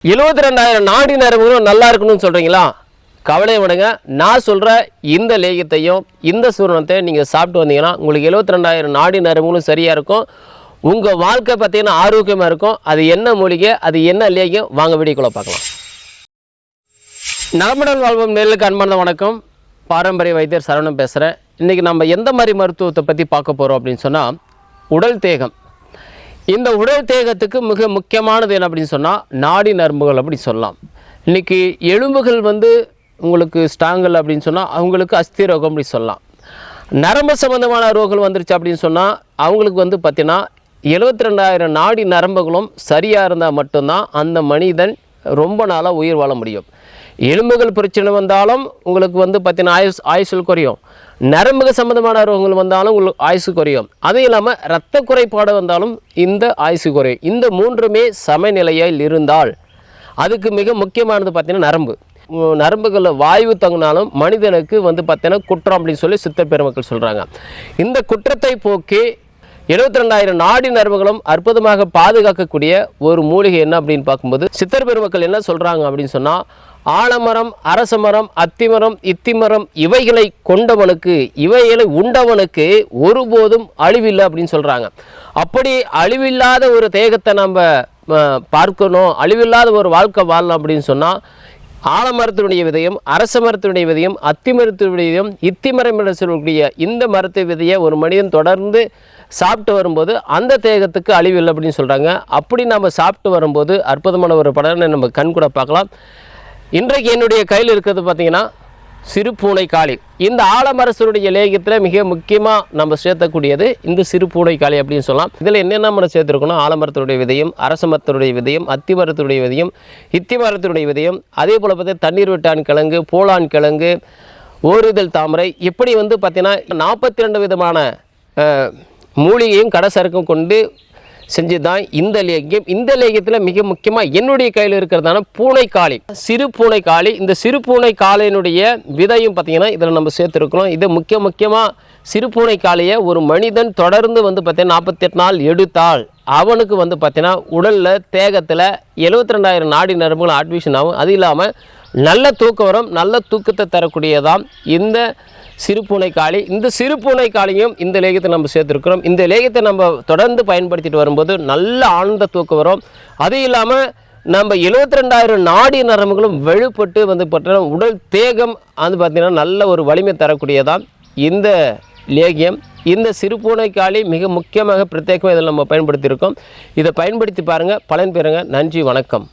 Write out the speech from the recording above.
72,000 நாடி நரம்புகளும் நல்லா இருக்கணும்னு சொல்கிறீங்களா? கவலை விடுங்க. நான் சொல்கிற இந்த லேகியத்தையும் இந்த சூரணத்தையும் நீங்கள் சாப்பிட்டு வந்தீங்கன்னா உங்களுக்கு 72,000 நாடி நரம்புகளும் சரியாக இருக்கும். உங்கள் வாழ்க்கை பார்த்தீங்கன்னா ஆரோக்கியமாக இருக்கும். அது என்ன மூலிகை, அது என்ன லேகியம், வாங்க வீடியோக்குள்ளே பார்க்கலாம். நலமுடன் வாழ்வோம் நேயர்களுக்கு அன்பான வணக்கம். பாரம்பரிய வைத்தியர் சரவணன் பேசுகிறேன். இன்றைக்கி நம்ம எந்த மாதிரி மருத்துவத்தை பற்றி பார்க்க போகிறோம் அப்படின்னு சொன்னால், உடல் தேகம். இந்த உடல் தேகத்துக்கு மிக முக்கியமானது என்ன அப்படின்னு சொன்னால் நாடி நரம்புகள் அப்படி சொல்லலாம். இன்றைக்கி எலும்புகள் உங்களுக்கு ஸ்ட்ராங்கல் அப்படின்னு சொன்னால் அவங்களுக்கு அஸ்தி ரோகம் அப்படி சொல்லலாம். நரம்பு சம்மந்தமான ரோகங்கள் வந்துருச்சு அப்படின்னு சொன்னால் அவங்களுக்கு பார்த்திங்கன்னா 72,000 நாடி நரம்புகளும் சரியாக இருந்தால் மட்டும்தான் அந்த மனிதன் ரொம்ப நாளாக உயிர் வாழ முடியும். எலும்புகள் பிரச்சனை வந்தாலும் உங்களுக்கு பார்த்திங்கன்னா ஆயுசல் குறையும். நரம்புகள் சம்மந்தமான ரோகங்கள் வந்தாலும் உங்களுக்கு ஆயுசு குறையும். அதுவும் இல்லாமல் இரத்த குறைபாடு வந்தாலும் இந்த ஆயுசு குறையும். இந்த மூன்றுமே சமநிலையில் இருந்தால் அதுக்கு மிக முக்கியமானது பார்த்திங்கன்னா நரம்புகளில் வாயு தங்கினாலும் மனிதனுக்கு பார்த்திங்கன்னா குற்றம் அப்படின்னு சொல்லி சித்தர் பெருமக்கள் சொல்கிறாங்க. இந்த குற்றத்தை போக்கி 72,000 நாடி நரம்புகளும் அற்புதமாக பாதுகாக்கக்கூடிய ஒரு மூலிகை என்ன அப்படின்னு பார்க்கும்போது சித்தர் பெருமக்கள் என்ன சொல்கிறாங்க அப்படின்னு சொன்னால், ஆலமரம், அரசமரம், அத்திமரம், இத்திமரம் இவைகளை கொண்டவனுக்கு, இவைகளை உண்டவனுக்கு ஒருபோதும் அழிவில்லை அப்படின்னு சொல்கிறாங்க. அப்படி அழிவில்லாத ஒரு தேகத்தை நம்ம பார்க்கணும், அழிவில்லாத ஒரு வாழ்க்கை வாழலாம் அப்படின்னு சொன்னால் ஆலமரத்தினுடைய விதையும், அரச மரத்தினுடைய விதையும், அத்திமரத்தினுடைய விதையும், இத்திமரம் என்று சொல்லக்கூடிய இந்த மரத்து விதையை ஒரு மனிதன் தொடர்ந்து சாப்பிட்டு வரும்போது அந்த தேகத்துக்கு அழிவில்லை அப்படின்னு சொல்கிறாங்க. அப்படி நம்ம சாப்பிட்டு வரும்போது அற்புதமான ஒரு பலனை நம்ம கண் கூட பார்க்கலாம். இன்றைக்கு என்னுடைய கையில் இருக்கிறது பார்த்திங்கன்னா சிறு பூனை காளி. இந்த ஆலமரசருடைய லேகியத்தில் மிக முக்கியமாக நம்ம சேர்த்தக்கூடியது இந்த சிறு பூனை காளி அப்படின்னு சொல்லலாம். இதில் என்னென்ன நம்ம சேர்த்துருக்கணும், ஆலமரத்தினுடைய விதையும், அரச மரத்தினுடைய விதையும், அத்தி மரத்தினுடைய விதையும், இத்தி மரத்தினுடைய விதையும், அதே போல் பார்த்தீங்கன்னா தண்ணீர் விட்டான் கிழங்கு, போலான் கிழங்கு, ஓரிதழ் தாமரை, இப்படி பார்த்திங்கன்னா 42 விதமான மூலிகையும் கடைசரக்கும் கொண்டு செஞ்சு தான் இந்த லேகியம். இந்த லேகியத்தில் மிக முக்கியமாக என்னுடைய கையில் இருக்கிறதான பூனைக்காளி, சிறு பூனைக்காளி. இந்த சிறு பூனைக்காளியினுடைய விதையும் பார்த்திங்கன்னா இதில் நம்ம சேர்த்துருக்கிறோம். இது முக்கியமாக சிறு பூனைக்காளியை ஒரு மனிதன் தொடர்ந்து பார்த்திங்கன்னா 48 நாள் எடுத்தால் அவனுக்கு பார்த்திங்கன்னா உடலில் தேகத்தில் 72,000 நாடி நரம்புகள் ஆக்டிவேஷன் ஆகும். அது இல்லாமல் நல்ல தூக்கம் வரும். நல்ல தூக்கத்தை தரக்கூடியதான் இந்த சிறு பூனைக்காளி. இந்த சிறு பூனைக்காளியும் இந்த லேகியத்தை நம்ம சேர்த்துருக்கிறோம். இந்த லேகியத்தை நம்ம தொடர்ந்து பயன்படுத்திட்டு வரும்போது நல்ல ஆழ்ந்த தூக்கம் வரும். அது இல்லாமல் நம்ம 72,000 நாடி நரம்புகளும் வெளிப்பட்டு பார்த்தீங்கன்னா உடல் தேகம் பார்த்திங்கன்னா நல்ல ஒரு வலிமை தரக்கூடியதான் இந்த லேகியம். இந்த சிறு பூனைக்காளி மிக முக்கியமாக பிரத்யேகமாக இதில் நம்ம பயன்படுத்தியிருக்கோம். இதை பயன்படுத்தி பாருங்கள், பலன் பெறுங்க. நன்றி, வணக்கம்.